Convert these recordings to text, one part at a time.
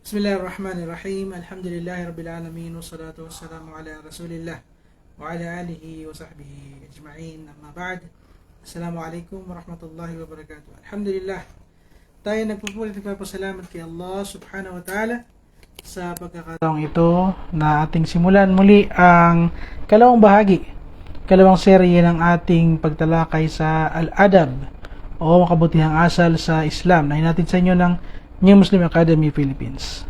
Bismillahirrahmanirrahim. Alhamdulillahi Rabbil Alamin. Wassalatu wassalamu ala Rasulillah wa ala alihi wa sahbihi ajma'in. Amma ba'd. Assalamualaikum warahmatullahi wabarakatuh. Alhamdulillah. Tayo nagpapasalamat kay Allah subhanahu wa ta'ala sa pagkakataong ito na ating simulan muli ang kalawang serye ng ating pagtalakay sa Al-Adab o makabutihang asal sa Islam na hinatid sa inyo ng New Muslim Academy Philippines.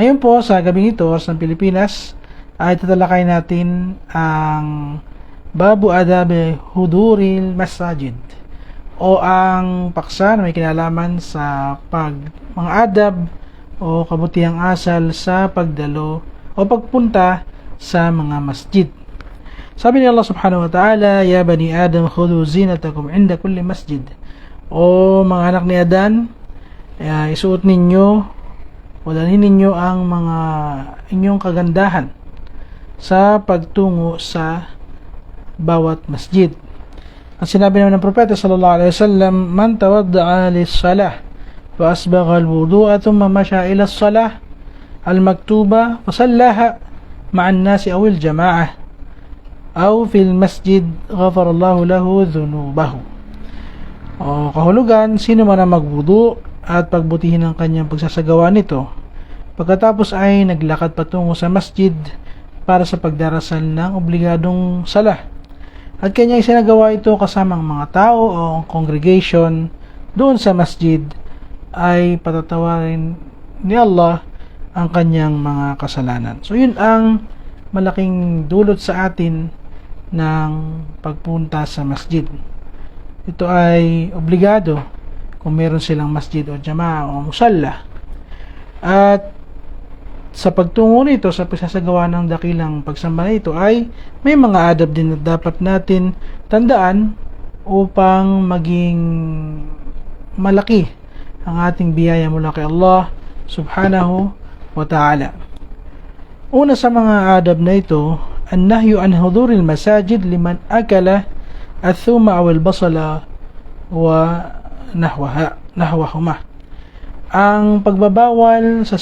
Ngayon po sa gabing ito sa Pilipinas ay tatalakay natin ang Babu Adab Huduril Masajid o ang paksa na may kinalaman sa mga adab o kabutihang asal sa pagdalo o pagpunta sa mga masjid. Sabi ni Allah subhanahu wa ta'ala, Ya bani Adam khudu zinatakum inda kulli masjid. O mga anak ni Adan, isuot ninyo o dalhin ninyo ang mga inyong kagandahan sa pagtungo sa bawat masjid. Ang sinabi naman ng propeta sallallahu alaihi wasallam, man tawadda'a lis-salah wa asbagha al-wudu'a thumma masha ila as-salah al-maktuba fa sallaha ma'an nasi aw al-jama'ah aw fil masjid ghafara Allahu lahu dhunubahu. O kahulugan, sino man ang magwudu at pagbutihin ang kanyang pagsasagawa nito, pagkatapos ay naglakad patungo sa masjid para sa pagdarasal ng obligadong salah, at kanyang isinagawa ito kasamang mga tao o congregation doon sa masjid, ay patatawarin ni Allah ang kanyang mga kasalanan. So yun ang malaking dulot sa atin ng pagpunta sa masjid. Ito ay obligado kung meron silang masjid o jama'a o musalla. At sa pagtungo nito, sa pagsasagawa ng dakilang pagsamba nito, ay may mga adab din na dapat natin tandaan upang maging malaki ang ating biyaya mula kay Allah subhanahu wa ta'ala. Una sa mga adab na ito, an-nahyu an huduril masajid liman akala athuma aw al-basala wa nahwahuma. Ang pagbabawal sa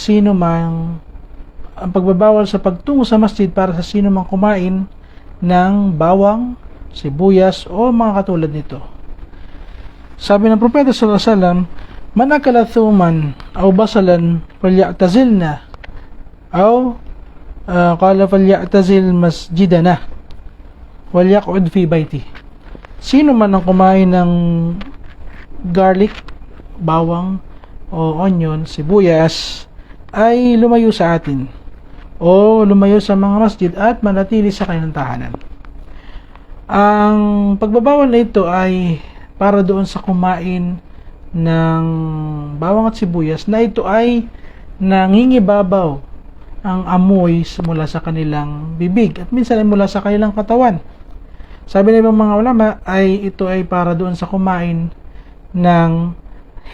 pagtungo sa masjid para sa sino mang kumain ng bawang, sibuyas o mga katulad nito. Sabi ng propeta sallallahu alaihi wasallam, man akala thuman aw basalan falyatazilna aw qala falyatazil masjidana walyaq'ud fi baiti. Sino man ang kumain ng garlic, bawang o onion, sibuyas, ay lumayo sa atin o lumayo sa mga masjid at manatili sa kanilang tahanan. Ang pagbabawal na ito ay para doon sa kumain ng bawang at sibuyas na ito ay nangingibabaw ang amoy mula sa kanilang bibig at minsan ay mula sa kanilang katawan. Sabi ng ibang mga ulama ay ito ay para doon sa kumain ng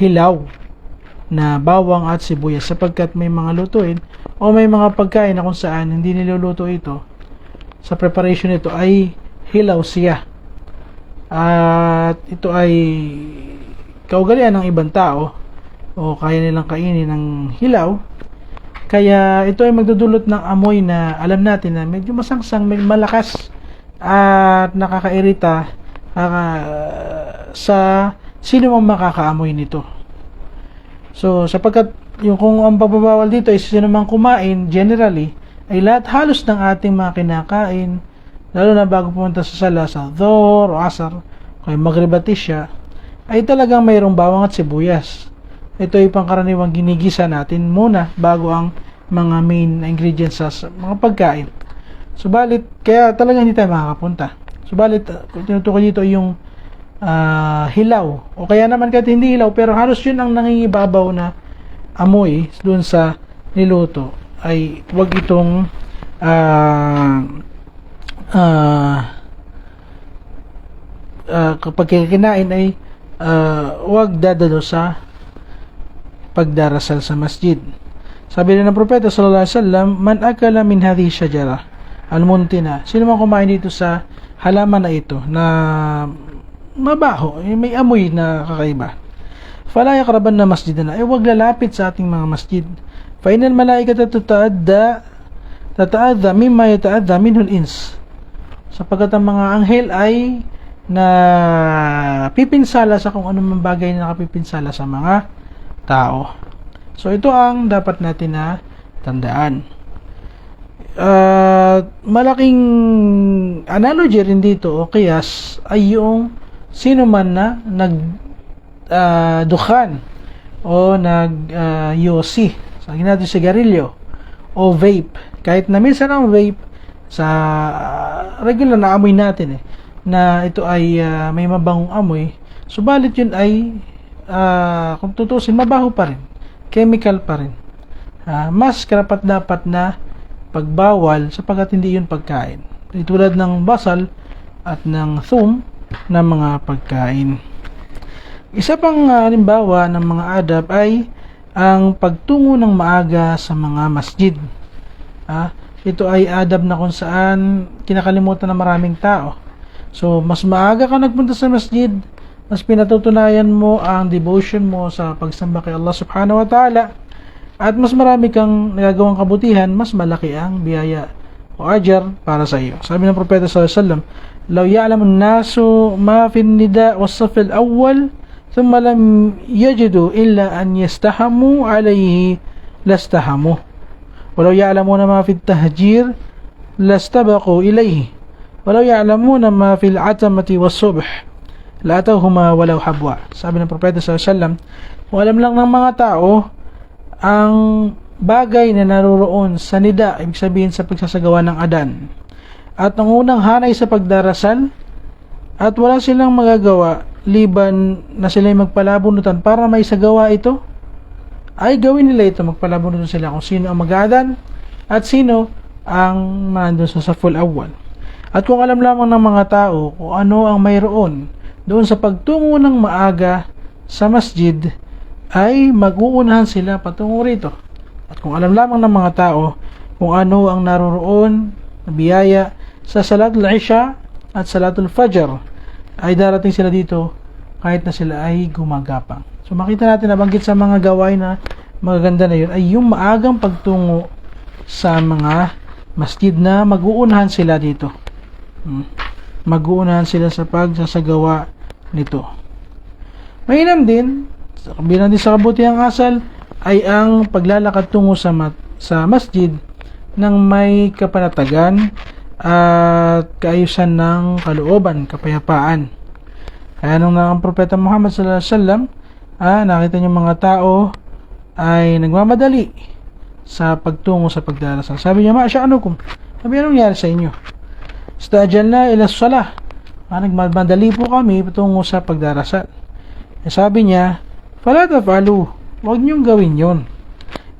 hilaw na bawang at sibuyas, sapagkat may mga lutuin o may mga pagkain na kung saan hindi niluluto ito, sa preparation nito ay hilaw siya, at ito ay kaugalian ng ibang tao o kaya nilang kainin ng hilaw, kaya ito ay magdudulot ng amoy na alam natin na medyo masangsang, medyo malakas at nakakairita sa sino mang makakaamoy nito. So sapagkat kung ang pagbabawal dito ay sino mang kumain, generally ay lahat halos ng ating mga kinakain, lalo na bago pumunta sa sala, sa dhuhr o asar, kaya maghrib at isya, ay talagang mayroong bawang at sibuyas. Ito ay pangkaraniwang ginigisa natin muna bago ang mga main ingredients sa mga pagkain. Subalit, kaya talagang hindi tayo makakapunta. Subalit, tinutukoy dito yung hilaw. O kaya naman kahit hindi hilaw, pero halos yun ang nangingibabaw na amoy dun sa niluto. Ay wag itong kapag kinain ay wag dadalo sa pagdarasal sa masjid. Sabi ng propeta sallallahu alaihi wasallam, man akala min hadhihi shajara al-muntina, sino man kumain dito sa halaman na ito na mabaho, may amoy na kakaiba, fala yakraban na masjid na, wag lalapit sa ating mga masjid fa innal malaikata tata'adha mimma yata'adha minhu al-ins. Sapagkat ang mga anghel ay na pipinsala sa kung anong bagay na nakapipinsala sa mga tao. So ito ang dapat natin na tandaan. Malaking analogy rin dito o kiyas ay yung sino man na dukhan o yosi, sabihin natin sigarilyo o vape. Kahit na minsan ang vape sa regular na amoy natin na ito ay may mabangong amoy, subalit yun ay kung tutusin, mabaho pa rin, chemical pa rin. Mas karapat dapat na pagbawal sapagkat hindi yun pagkain, tulad ng basal at ng thum na mga pagkain. Isa pang halimbawa ng mga adab ay ang pagtungo ng maaga sa mga masjid. Ito ay adab na kung saan kinakalimutan ng maraming tao. So, mas maaga ka nagpunta sa masjid, mas pinatutunayan mo ang devotion mo sa pagsamba kay Allah subhanahu wa ta'ala, at mas marami kang nagagawang kabutihan, mas malaki ang biyaya o ajar para sa iyo. Sabi ng Propeta sallallahu alaihi wasallam, "Law ya'lamu an-nasu ma fi an-nida' was-saff al-awwal, thumma lam yajidu illa an yastahamu alayhi lastahamu. Walau ya'lamuna ma fi at-tahjir lastabaqu ilayhi. Walau ya'lamuna ma fi al-'atamati was-subh la atawhuma walau habwa." Sabi ng Propeta sallallahu alaihi wasallam, kung alam lang ng mga tao ang bagay na naroroon sa nida, ibig sabihin sa pagsasagawa ng adan, at ang unang hanay sa pagdarasal, at wala silang magagawa liban na sila'y magpalabunutan para may sagawa ito, ay gawin nila ito, magpalabunutan sila kung sino ang mag-adan at sino ang nandun sa saful awwal. At kung alam lamang ng mga tao kung ano ang mayroon doon sa pagtungo ng maaga sa masjid, ay mag-uunahan sila patungo rito. At kung alam lamang ng mga tao kung ano ang naroroon na biyaya sa Salatul Isha at Salatul Fajr, ay darating sila dito kahit na sila ay gumagapang. So makita natin, nabanggit sa mga gawain na magaganda na yun ay yung maagang pagtungo sa mga masjid na mag-uunahan sila dito. Mag-uunahan sila sa pagsasagawa nito. Mainam din, bilang din sa kabutihang asal, ay ang paglalakad tungo sa masjid ng may kapanatagan at kaayusan ng kalooban, kapayapaan. Kaya nung ang Propeta Muhammad sallallahu alaihi wasallam, nakita niyo mga tao ay nagmamadali sa pagtungo sa pagdarasal. Sabi niya, "Ma'asha'anukum?" Sabi, "Anong nangyari sa inyo?" "Istajalna ila salah." Nagmamadali po kami patungo sa pagdarasal. Sabi niya, "Fala taf'alu." Huwag niyong gawin yun.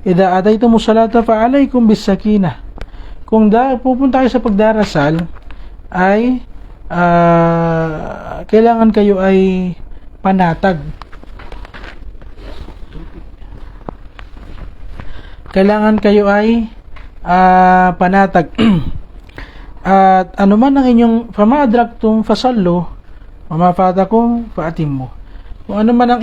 "Idha ataytumus salata fa'alaykum bis-sakinah." Kung pupunta kayo sa pagdarasal, ay kailangan kayo ay panatag. Kailangan kayo ay panatag. At anuman ang inyong famadraktum fasallu wa ma fatakum fa'atimmu. Kung ano man ang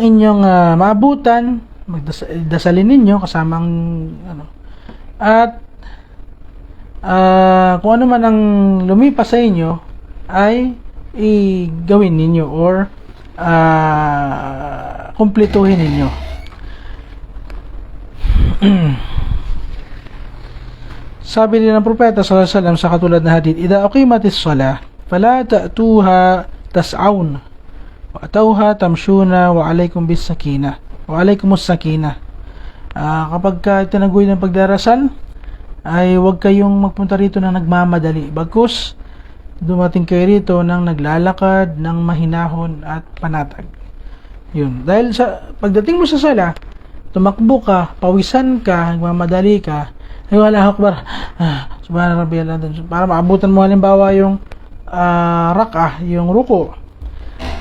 inyong maabutan, magdasalin ninyo kasamang at kung ano man ang lumipas sa inyo ay gawin ninyo or kumpletuhin ninyo. Sabi din ng Propeta sallallahu alaihi wasallam sa katulad na hadith, "Idha uqimatis shalah fala ta'tuha tas'aun wa atawha tamshuna wa alaykum bis sakinah wa alaykumus sakinah." Kapag itinaguy ng pagdarasal, ay huwag kayong magpunta rito na nagmamadali, bagkus dumating kayo rito ng naglalakad ng mahinahon at panatag. Yun, dahil sa pagdating mo sa sala, tumakbo ka, pawisan ka, nagmamadali ka, ay wala akbar, subhana rabbiyal a'la, para maabutan mo halimbawa yung rak'ah, yung ruko.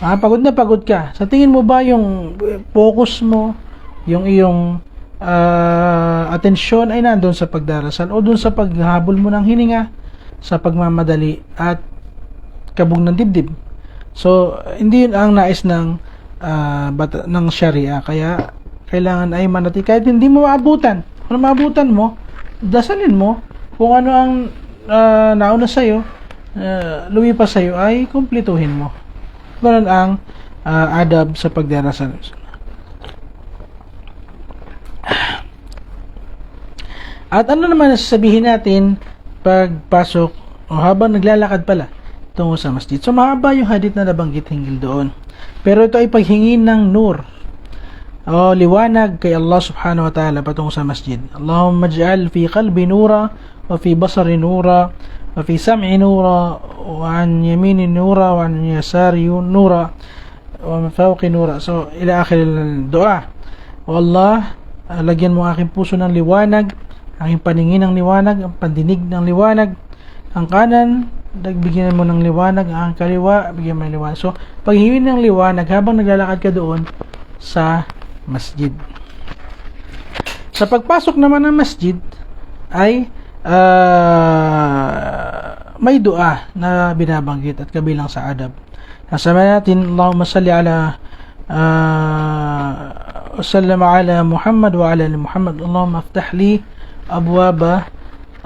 Pagod na pagod ka. Sa tingin mo ba yung focus mo, yung iyong atensyon ay nandun sa pagdarasal o dun sa paghabol mo ng hininga, sa pagmamadali at kabog ng dibdib? So, hindi yun ang nais ng ng Sharia. Kaya kailangan ay manati kahit hindi mo maabutan. Kung maabutan mo, dasalin mo. Kung ano ang nauna sa'yo, lumipas sa'yo, ay kumpletuhin mo. Ganun ang adab sa pagdarasal. At ano naman sasabihin natin pagpasok o habang naglalakad pala tungo sa masjid. So mahaba yung hadith na nabanggit hinggil doon. Pero ito ay paghingi ng nur o liwanag kay Allah subhanahu wa ta'ala patungo sa masjid. Allahumma ij'al fi qalbi nura wa fi basari nura wa fi sam'i nura wa an yamini nura wa an yasari nura wa min fawqi nura. So ila akhir al-dua. O Allah, lagyan mo aking puso ng liwanag, aking paningin ng liwanag, ang pandinig ng liwanag, ang kanan, bigyan mo ng liwanag, ang kaliwa, bigyan mo ng liwanag. So, paghingi ng liwanag habang naglalakad ka doon sa masjid. Sa pagpasok naman ng masjid, ay may dua na binabanggit at kabilang sa adab. Nasama natin, Allahumma salli ala وسلم على محمد وعلى آل محمد اللهم افتح لي أبواب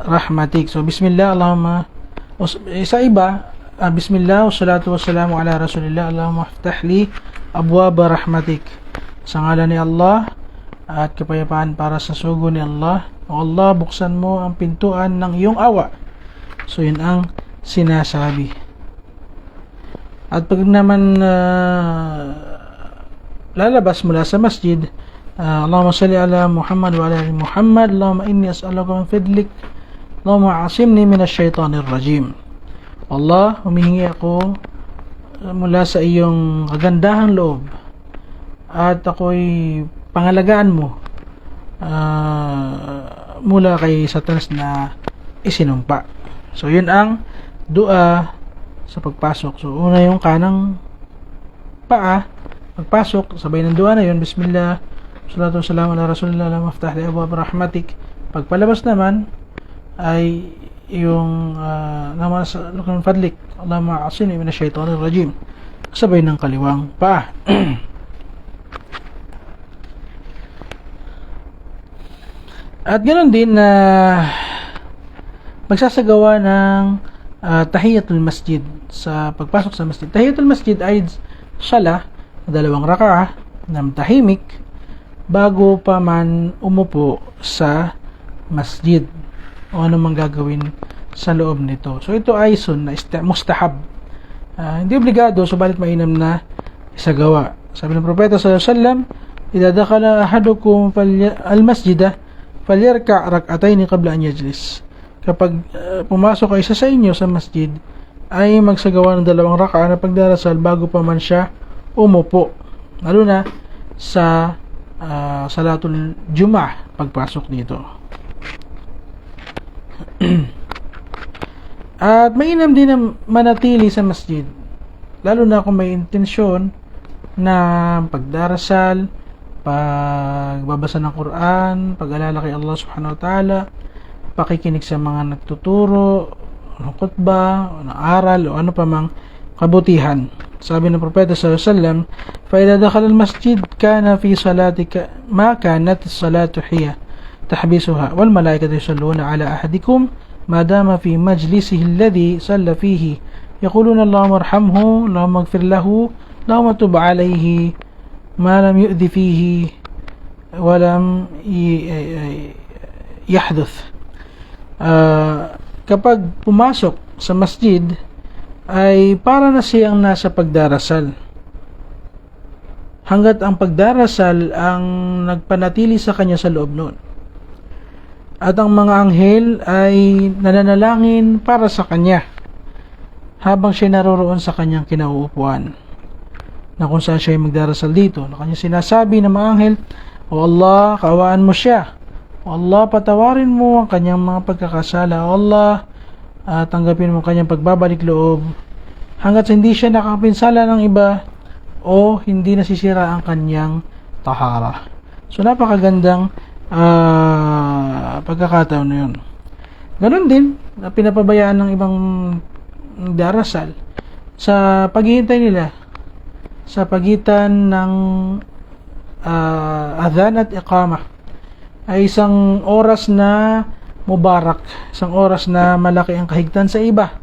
رحمتك. So bismillah, Allahumma sa iba bismillah wassalatu wassalamu ala rasulillah Allahumma aftah li abwab rahmatik. Sa ngalan ni Allah at kapayapaan para sa sugo ni Allah. O Allah, buksan mo ang pintuan ng iyong awa. So yun ang sinasabi. At pag naman lalabas mula sa masjid, Allahumma salli ala Muhammad wa ala ali Muhammad. Allahumma inni as'aluka min fadlik. Allahumma asimni minash shaitanir rajim. Allah, humihingi ako mula sa iyong kagandahang loob at ako'y pangalagaan mo mula kay Satanas na isinumpa. So yun ang dua sa pagpasok. So una yung kanang paa pagpasok, sabay ng dua na yun, bismillah, salatu wassalamu ala rasulillah, Allahumma aftah li abwaab rahmatik. Pagpalabas naman ay yung naman sa lukang fadlik, Allahumma asini minash shaitanir rajim, sabay ng kaliwang paa. At ganoon din na magsasagawa ng tahiyatul masjid sa pagpasok sa masjid. Tahiyatul masjid ay sala 2 raka'ah ng tahimik bago pa man umupo sa masjid o ano mang gagawin sa loob nito. So ito ay sunnah, mustahab. Hindi obligado, subalit mainam na isagawa. Sabi ng propeta sallallahu alaihi wasallam, "Idza dakhala ahadukum al-masjida falyarka' rak'atayn qabla an yajlis." Kapag pumasok ay isa sa inyo sa masjid, ay magsagawa ng 2 raka'ah na pagdarasal bago pa man siya umupo, lalo na sa salatul Jum'ah pagpasok dito. At mainam din na manatili sa masjid, lalo na kung may intensyon na pagdarasal, pagbabasa ng Quran, pag-alala kay Allah subhanahu wa ta'ala, pakikinig sa mga nagtuturo, khutbah, o aral, o ano pa mang kabutihan. Sabi ng propeta sallallahu alaihi wasallam, "Fa idza dakhala al-masjid kana fi salatika ma kanat as-salatu hiya tahbisuha wal malaikatu yusalluna ala ahadikum ma dama fi majlisihi alladhi salla fihi yaquluna Allahumma arhamhu Allahumma ighfir lahu Allahumma tub alayhi ma lam yu'dhi fihi wa lam yahduth." Kapag pumasok sa masjid ay para na siyang nasa pagdarasal. Hanggat ang pagdarasal ang nagpanatili sa kanya sa loob noon. At ang mga anghel ay nananalangin para sa kanya habang siya naroroon sa kanyang kinauupuan. Na kung saan siya ay magdarasal dito, na kanyang sinasabi ng mga anghel, "O Allah, kaawaan mo siya. O Allah, patawarin mo ang kanyang mga pagkakasala. O Allah, tanggapin mo kanyang pagbabalik loob hanggat hindi siya nakapinsala ng iba o hindi nasisira ang kanyang tahara." So napakagandang pagkakataon na yun. Ganon din na pinapabayaan ng ibang darasal sa paghihintay nila sa pagitan ng adhan at iqamah ay isang oras na mubarak, isang oras na malaki ang kahigtan sa iba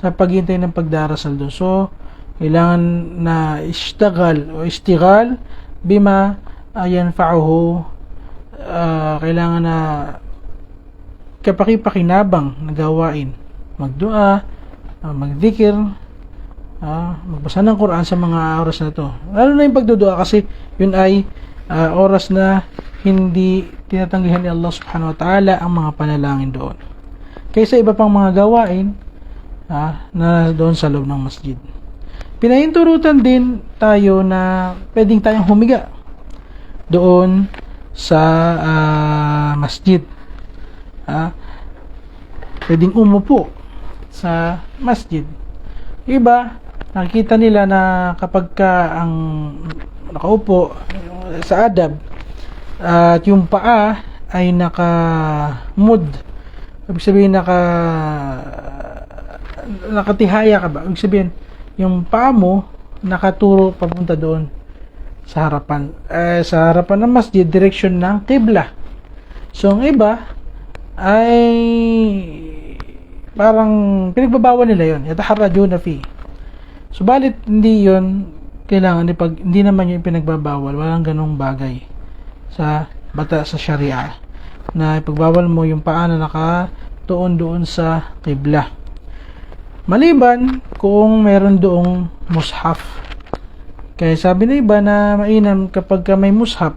sa paghintay ng pagdarasal doon. So, kailangan na istighal bima yanfa'uhu, kailangan na kapaki-pakinabang na gawain, magdua, magdikir, magbasa ng Quran sa mga oras na to. Lalo na yung pagdudua kasi yun ay oras na hindi tinatanggihan ni Allah subhanahu wa ta'ala ang mga panalangin doon kaysa iba pang mga gawain na doon sa loob ng masjid. Pinahinturutan din tayo na pwedeng tayong humiga doon sa masjid. Pwedeng umupo sa masjid. Iba, nakikita nila na kapag ka ang nakaupo sa adab at yung paa ay naka-mud, ibig sabihin nakatihaya ka ba? Ibig sabihin, yung paa mo nakaturo papunta doon sa harapan. Sa harapan ng masjid, direksyon ng qibla. So, ang iba ay parang pinagbabawal nila yun. Yataharrajuna fi. Subalit, hindi yun kailangan. Hindi naman yun pinagbabawal. Walang ganong bagay sa bata sa sharia na ipagbawal mo yung paa na nakatuon doon sa qibla. Maliban kung meron doong mushaf. Kaya sabi na iba na mainam kapag ka may mushaf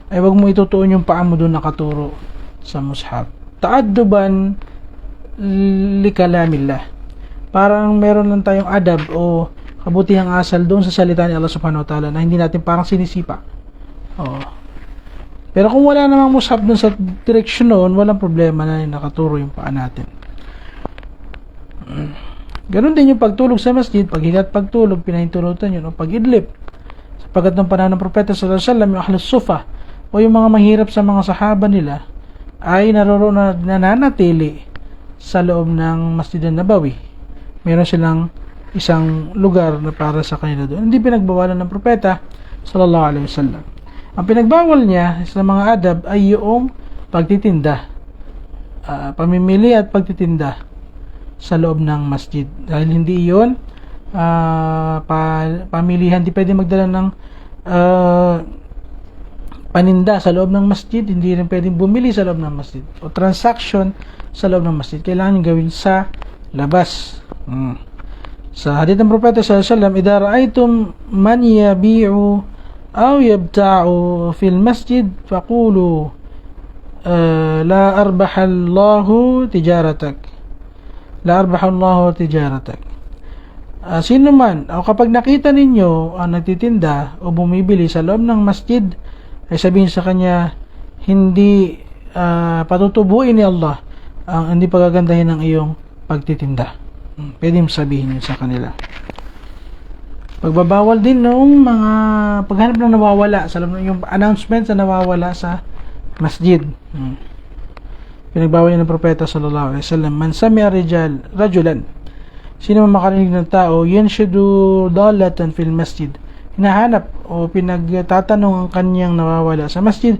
ay wag mo itutuon yung paa mo doon nakaturo sa mushaf. Ta'adduban likalamillah. Parang meron lang tayong adab o kabutihang asal doon sa salita ni Allah subhanahu wa ta'ala na hindi natin parang sinisipa. Pero kung wala namang mushaf doon sa direksyon noon, walang problema na nakaturo yung paa natin. Ganon din yung pagtulog sa masjid, paghiga at pagtulog, pinahintulutan yun, o pag-idlip. Sapagat ng panahon ng Propeta sallallahu alaihi wasallam, yung ahlus sufa, o yung mga mahirap sa mga sahaba nila, ay naroroon na nananatili sa loob ng Masjid an-Nabawi. Meron silang isang lugar na para sa kanila doon. Hindi pinagbawalan ng Propeta sallallahu alaihi wasallam. Ang pinagbawal niya sa mga adab ay yung pagtitinda, pamimili at pagtitinda sa loob ng masjid. Dahil hindi iyon pamilihan, di pwede magdala ng paninda sa loob ng masjid, hindi rin pwedeng bumili sa loob ng masjid o transaction sa loob ng masjid. Kailangan yung gawin sa labas. Sa hadith ng Propeta sallallahu alaihi wasallam, idza ra'aytum man yabi'u aw yabta'u fil masjid faqulu la arbahallahu tijaratak, la arbahallahu tijaratak. Sino man o kapag nakita ninyo ang nagtitinda o bumibili sa loob ng masjid, ay sabihin sa kanya, hindi patutubuin ni Allah ang hindi pagagandahin ng iyong pagtitinda. Pwede mo sabihin yun sa kanila. Pagbabawal din nung mga paghanap na nawawala sa loob ng yung announcements na nawawala sa masjid. Pinagbawal niya ng Propeta sallallahu alaihi wasallam, man sami'a rajulan, sino man makarinig ng tao, yanshudu dalatan fil masjid, hinahanap o pinagtatanong ang kanyang nawawala sa masjid,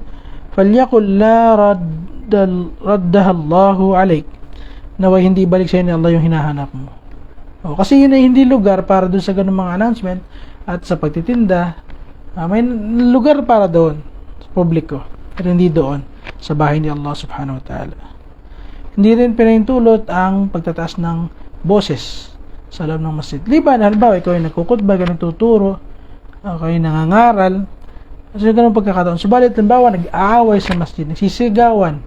falyaqul la raddaha Allahu alaik, naway hindi balik sa inyo Allah yung hinahanap mo. Kasi yun ay hindi lugar para doon sa ganung mga announcement at sa pagtitinda. May lugar para doon sa publiko, pero hindi doon sa bahay ni Allah subhanahu wa ta'ala. Hindi rin pinahintulot ang pagtataas ng boses sa loob ng masjid. Liban, halimbawa, ikaw ay nagkukutba, nagtuturo, kayo nangangaral, kasi ganun pagkakataon. Subalit, halimbawa, nag-aaway sa masjid, nagsisigawan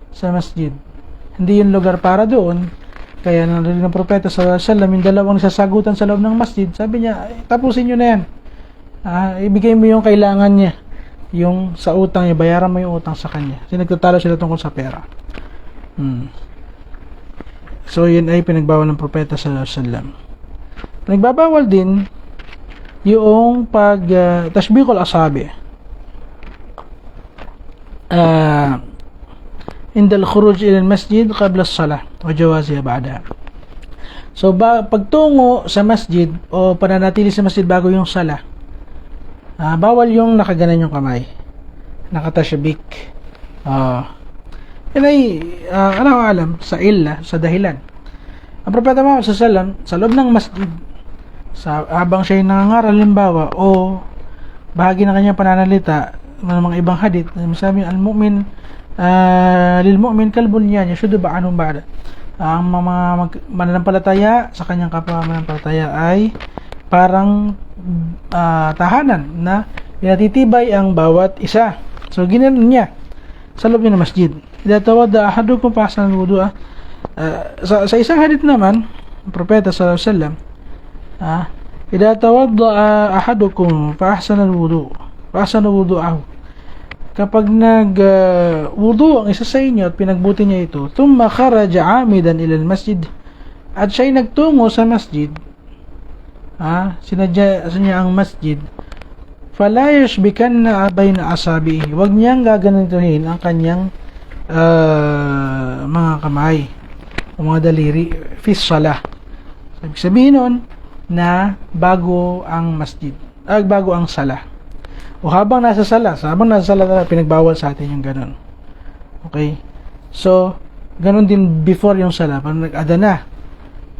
sa masjid. Hindi yung lugar para doon. Kaya narinig ng Propeta sallallahu alaihi wasallam, yung dalawang nagsasagutan sa loob ng masjid, sabi niya, tapusin nyo na yan. Ibigay mo yung kailangan niya. Yung sa utang niya, bayaran mo yung utang sa kanya. Kasi nagtatalo sila tungkol sa pera. So, yun ay pinagbawal ng Propeta sallallahu alaihi wasallam. Pinagbabawal din yung tashbiqul asabi. Indal khuruj ila al-masjid qabla as-salah wa jawaziha ba'daha. So pagtungo sa masjid o pananatili sa masjid bago yung salah, Bawal yung nakaganan yung kamay. Nakatashabik. Yan ay, ano ang alam, sa illa, sa dahilan. Ang Propeta Muhammad sallallahu sa loob ng masjid, habang siya nangangaral, limbawa, o bahagi ng kanyang pananalita, ng mga ibang hadith, sabi, al-mu'min, lil-mu'min kalbunyan, yashudu ba'anum ba'da. Ang mga mananampalataya sa kanyang kapwa mananampalataya ay parang tahanan na pinatitibay ang bawat isa. So, ginanon niya sa loob niya ng masjid. Idha tawadda ahadukum fa ahsana al-wudu'a. Sa isang hadith naman, ang Propeta sallallahu alaihi wasallam, idha tawadda ahadukum fa ahsana al-wudu', fa ahsana wudu'ahu. Kapag wudu ang isa sa inyo at pinagbuti niya ito, thumma kharaja 'amidan ila al-masjid, at siya'y nagtungo sa masjid, sinadya niya ang masjid, fala yushbikanna bayna asabihi, wag niyang gaganituhin ang kanyang mga kamay o mga daliri fi salah. Ibig sabihin nun na bago ang masjid, bago ang salah, o habang nasa salah talaga, pinagbawal sa atin yung ganun. Okay, so ganun din before yung salah, pag nag-adana,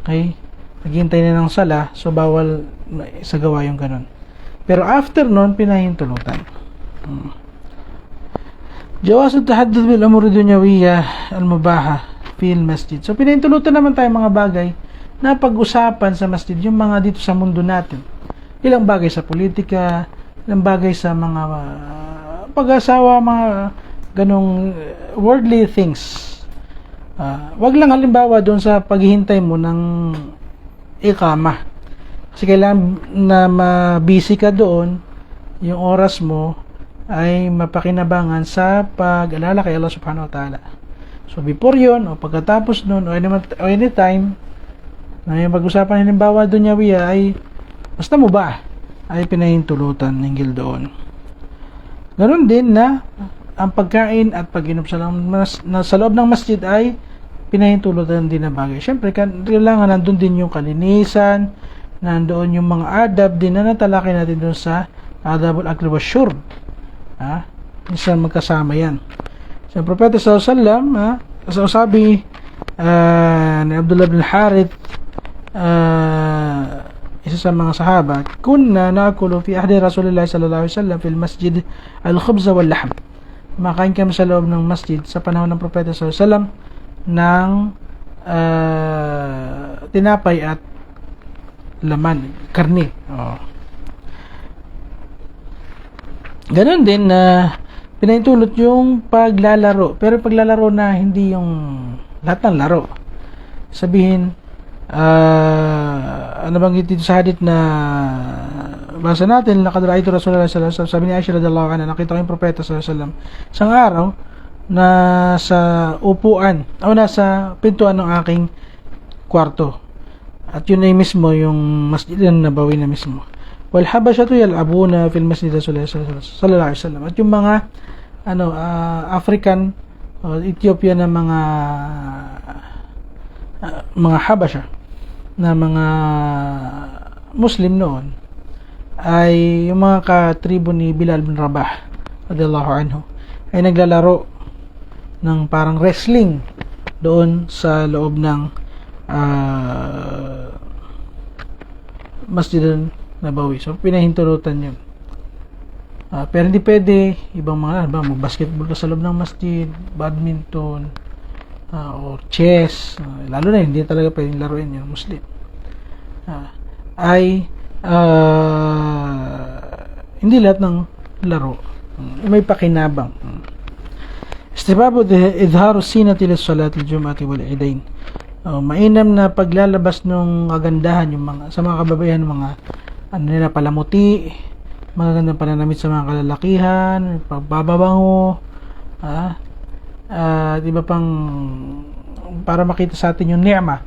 okay, naghihintay na ng salah, so bawal isagawa yung ganun. Pero after nun, pinahintulutan. Jawaz at-tahadduth bil umur dunyawiyya al-mubaha fil masjid. So pinahintulutan naman tayo mga bagay na pag-usapan sa masjid, yung mga dito sa mundo natin. Ilang bagay sa politika, ilang bagay sa mga pag-asawa, mga ganong worldly things. Wag lang halimbawa doon sa paghihintay mo ng ikama. Kasi kailangan na ma-busy ka doon, yung oras mo ay mapakinabangan sa pag-alala kay Allah subhanahu wa ta'ala. So before yun, o pagkatapos nun, o anytime na yung pag-usapan halimbawa dunyawiya ay basta mo ba ay pinahintulutan hinggil doon. Ganon din na ang pagkain at pag-inom sa loob ng masjid ay pinahintulutan din na bagay. Siyempre, kailangan nandun din yung kalinisan, nandoon yung mga adab din na natalakay natin doon sa adabul akli wa shurb. Minsan magkasama yan. Sa Propeta sallallahu alaihi wasallam, sabi ni Abdullah bin Harith, isa sa mga sahaba, kunna nakulu fi ahdi Rasulullah sallallahu alaihi wasallam fil masjid al-khubza wal lahm. Makain kami sa loob ng masjid sa panahon ng Propeta sallallahu alaihi wasallam ng tinapay at laman, karne. Ganon din na pinahintulot yung paglalaro, pero paglalaro na hindi yung lahat ng laro. Sabihin, ano bang dito sa hadith na basa natin, laqad ra'aytu Rasulullah sallallahu alaihi wasallam, sabi ni Aisha radhiyallahu anha, nakita ko yung Propeta sallallahu alaihi wasallam isang araw na sa upuan o nasa pintuan ng aking kwarto, at yun ay mismo yung masjid na Nabawi na mismo. Wal habashatu yal'abuna fil masjid sallallahu alaihi wasallam, at yung mga African o Ethiopia na mga Habasha na mga Muslim noon ay yung mga katribo ni Bilal bin Rabah radhiyallahu anhu ay naglalaro ng parang wrestling doon sa loob ng Masjid Nabawi. So pinahintulutan yun. Pero hindi pwede ibang mga mag-basketball ka sa loob ng masjid, badminton, o chess, lalo na hindi talaga pwedeng laruin yung Muslim. Hindi lahat ng laro may pakinabang. Istibabu idharu sinati lis-salati al-jum'ati wal-idain. Mainam na paglalabas ng kagandahan yung mga sa mga kababaihan, mga nila palamuti, magagandang pananamit sa mga kalalakihan, pagbababango, iba pang para makita sa atin yung ni'ma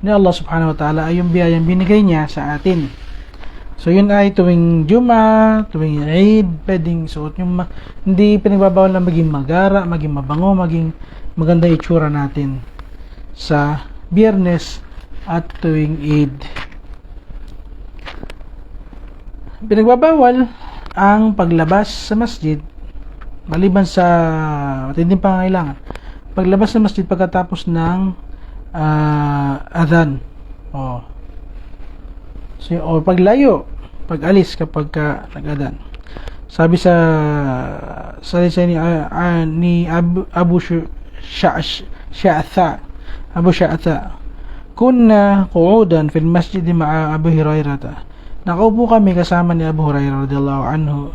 ni Allah subhanahu wa ta'ala, ay yung biyayang binigay niya sa atin. So yun ay tuwing Juma, tuwing Eid, pwedeng suot yung hindi pinagbabawal na maging magara, maging mabango, maging maganda itsura natin sa Biyernes at tuwing Eid. Pinagbabawal ang paglabas sa masjid, maliban sa matinding pangangailangan, paglabas sa masjid pagkatapos ng adhan. O paglayo, pag-alis kapag nag-adhan. Sabi sa salisa ni Abu Sha'atha, kunna qu'udan fil masjid ma'a Abu Hurairah. Nakaupo kami kasama ni Abu Hurairah radhiyallahu anhu.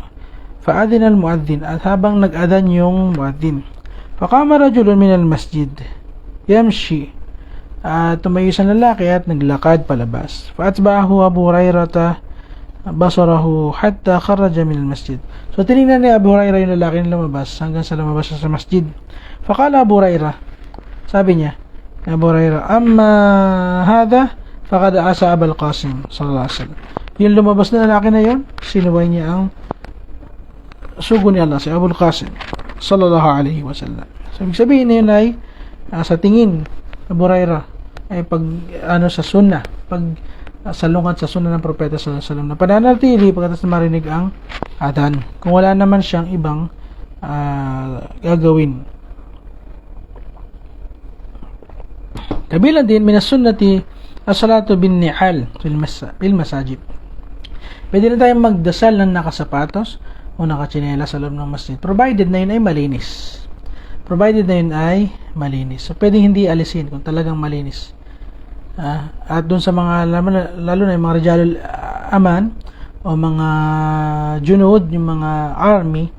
Fa'adhina al-mu'adhdhin, at habang nag-adhan yung mu'adhdhin. Faqama rajulun min al-masjid yamshi, tumayo isang lalaki at naglakad palabas. Fa'atba'ahu Abu Hurairah basarahu hatta kharaja min al-masjid. So tiningnan ni Abu Hurairah yung lalaki na lumabas hanggang sa lumabas sa masjid. Faqala Abu Hurairah, sabi niya Abu Hurairah, amma hadha faqad asa Abul Qasim sallallahu alaihi wasallam. Yung lumabas na lalaki na yun, sinuway niya ang sugo ni Allah, si Abul Qasim sallallahu alaihi wasallam. So ibig sabihin na yun ay sa tingin Abu Hurairah ay pag sa sunnah, pag salungat sa sunnah ng propeta sallallahu alaihi wasallam, na pananatili pagkatapos na marinig ang adhan, kung wala naman siyang ibang gagawin. Kabilang din minas sunnati as-salatu bin ni'al fil masajid. Pwede na tayong magdasal ng nakasapatos o nakatsinelas sa loob ng masjid, provided na yun ay malinis. So pwedeng hindi alisin kung talagang malinis. At dun sa mga lalo na yung mga rijalul aman o mga junud, yung mga army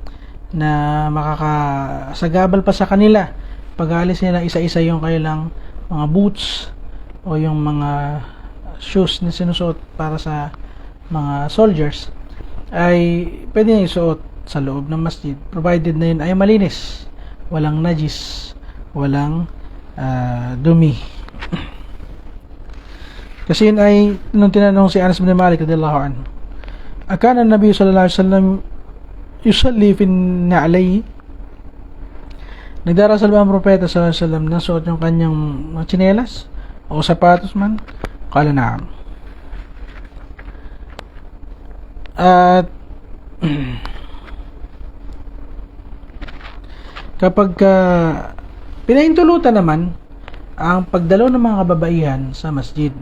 na makakasagabal pa sa kanila pag-aalis nila isa-isa yung kailang mga boots o yung mga shoes na sinusuot para sa mga soldiers, ay pwede na isuot sa loob ng masjid, provided na yun ay malinis, walang najis, walang dumi. Kasi yun ay nung tinanong si Anas bin Malik radhiyallahu anhu, akana Nabi sallallahu alaihi wasallam yusalli fi na'lay, nagdarasal ba ang propeta sallallahu alaihi wasallam na suot yung kanyang tsinelas o sapatos man? Qala na'am. At kapag pinahintulutan naman ang pagdalaw ng mga kababaihan sa masjid,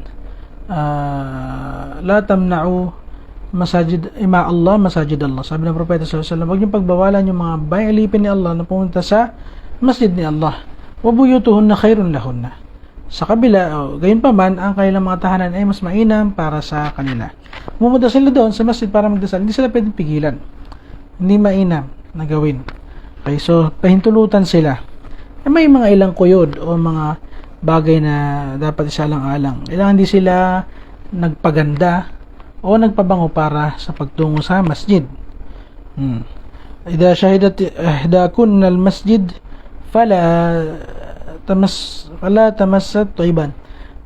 la tamna'u masajid ima Allah masajid Allah. Sabi ng propeta sallallahu alaihi wasallam, huwag niyong pagbawalan yung mga bahay alipin ni Allah na pumunta sa masjid ni Allah. Wa buyutuhunna khairun lahunna. Sa kabila, gayon pa man, ang kanilang mga tahanan ay mas mainam para sa kanila. Pumunta sila doon sa masjid para magdasal, hindi sila pwedeng pigilan. Hindi mainam na gawin. Okay, so pahintulutan sila. May mga ilang kuyod o mga bagay na dapat isalang-alang. Kailangan hindi sila nagpaganda o nagpabango para sa pagtungo sa masjid. Idha shahidat ihdakunna al-masjid fala tamassat tayyiban.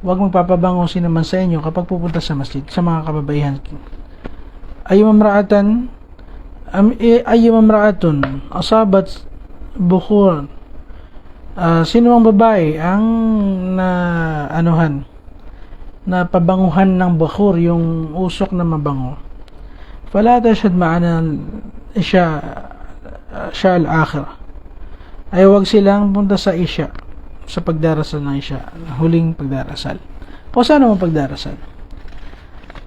Huwag magpapabango sino man sa inyo kapag pupunta sa masjid, sa mga kababaihan. Ayyuma imra'atun asabat bukhur, sino ang babae ang na pabanguhan ng bakhur, yung usok na mabango, fala tashhad ma'ana isya al-akhirah, ay huwag silang punta sa isya, sa pagdarasal ng isya, huling pagdarasal. O saan naman pagdarasal?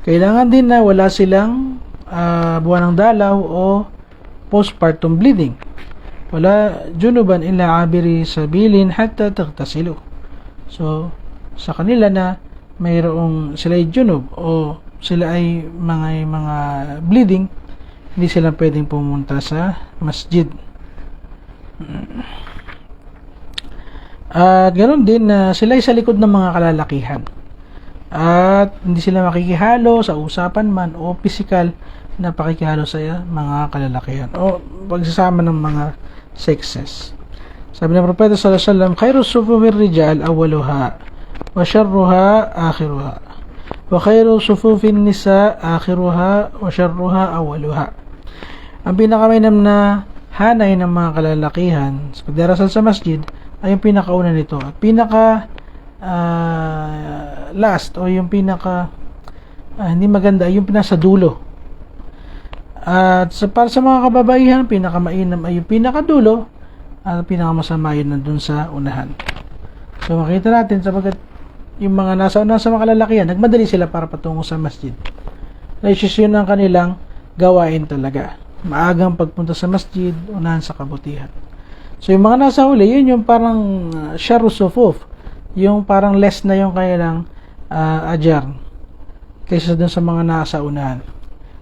Kailangan din na wala silang buwan ng dalaw o postpartum bleeding. Wala junuban illa abiri sabilin hatta tagtasilu. So sa kanila na mayroong sila ay junub o sila ay mga bleeding, hindi sila pwedeng pumunta sa masjid. At ganoon din na sila ay sa likod ng mga kalalakihan. At hindi sila makikihalo sa usapan man o physical na pakikihalo sa mga kalalakihan o pagsasama ng mga sexes. Sabi ng propeta sallallahu alaihi wasallam, khairu sufufir rijal awwaluha wa sharruha akhiruha wa khairu sufufin nisa akhiruha wa sharruha awwaluha. Ang pinakamainam na hanay ng mga kalalakihan sa pagdarasal sa masjid ay yung pinakauna nito, at pinaka last o yung pinaka hindi maganda ay yung pinasa dulo. At para sa mga kababaihan, pinakamainam ay yung pinakadulo at pinakamasama yun nandun sa unahan. So makita natin sapagkat yung mga nasa unahan sa mga kalalakihan, nagmadali sila para patungo sa masjid. Yun ang kanilang gawain talaga. Maagang pagpunta sa masjid, unahan sa kabutihan. So yung mga nasa huli, yun yung parang sharu sufuf, yung parang less na yung kanilang ajar kaysa dun sa mga nasa unahan.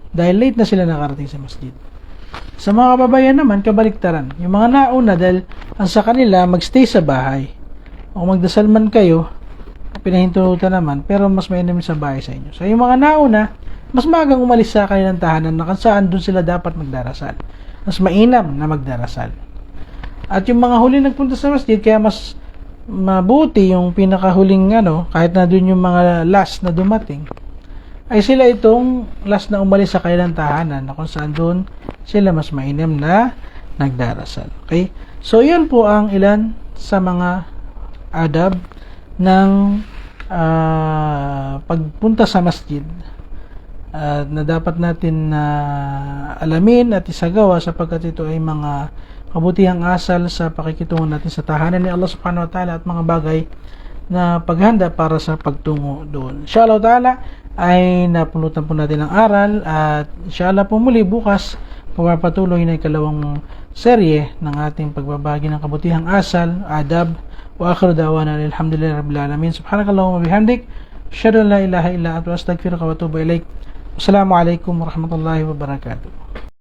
Dahil late na sila nakarating sa masjid. Sa mga kababayan naman, kabaliktaran. Yung mga nauna, dahil ang sa kanila, magstay sa bahay. O magdasal man kayo, pinahintulutan naman, pero mas mainam sa bahay sa inyo. So yung mga nauna, mas magang umalis sa kanilang tahanan na kung saan dun sila dapat magdarasal. Mas mainam na magdarasal. At yung mga huli nagpunta sa masjid, kaya mas mabuti yung pinakahuling kahit na dun yung mga last na dumating, ay sila itong last na umalis sa kanilang tahanan na kung saan doon sila mas mainam na nagdarasal. Okay? So, yun po ang ilan sa mga adab ng pagpunta sa masjid na dapat natin alamin at isagawa sapagkat ito ay mga kabutihang asal sa pakikitungo natin sa tahanan ni Allah subhanahu wa ta'ala at mga bagay na paghanda para sa pagtungo doon. Inshallah ta'ala ay napulutan po natin ang aral at inshallah po muli bukas pagpapatuloy na ikalawang serye ng ating pagbabahagi ng kabutihang asal, adab. Wa akhiru da'wana alhamdulillahi rabbil alamin. Subhanakallahumma bihamdik, asyhadu an la ilaha illa anta astaghfiruka wa atubu ilaik. Assalamu alaikum warahmatullahi wabarakatuh.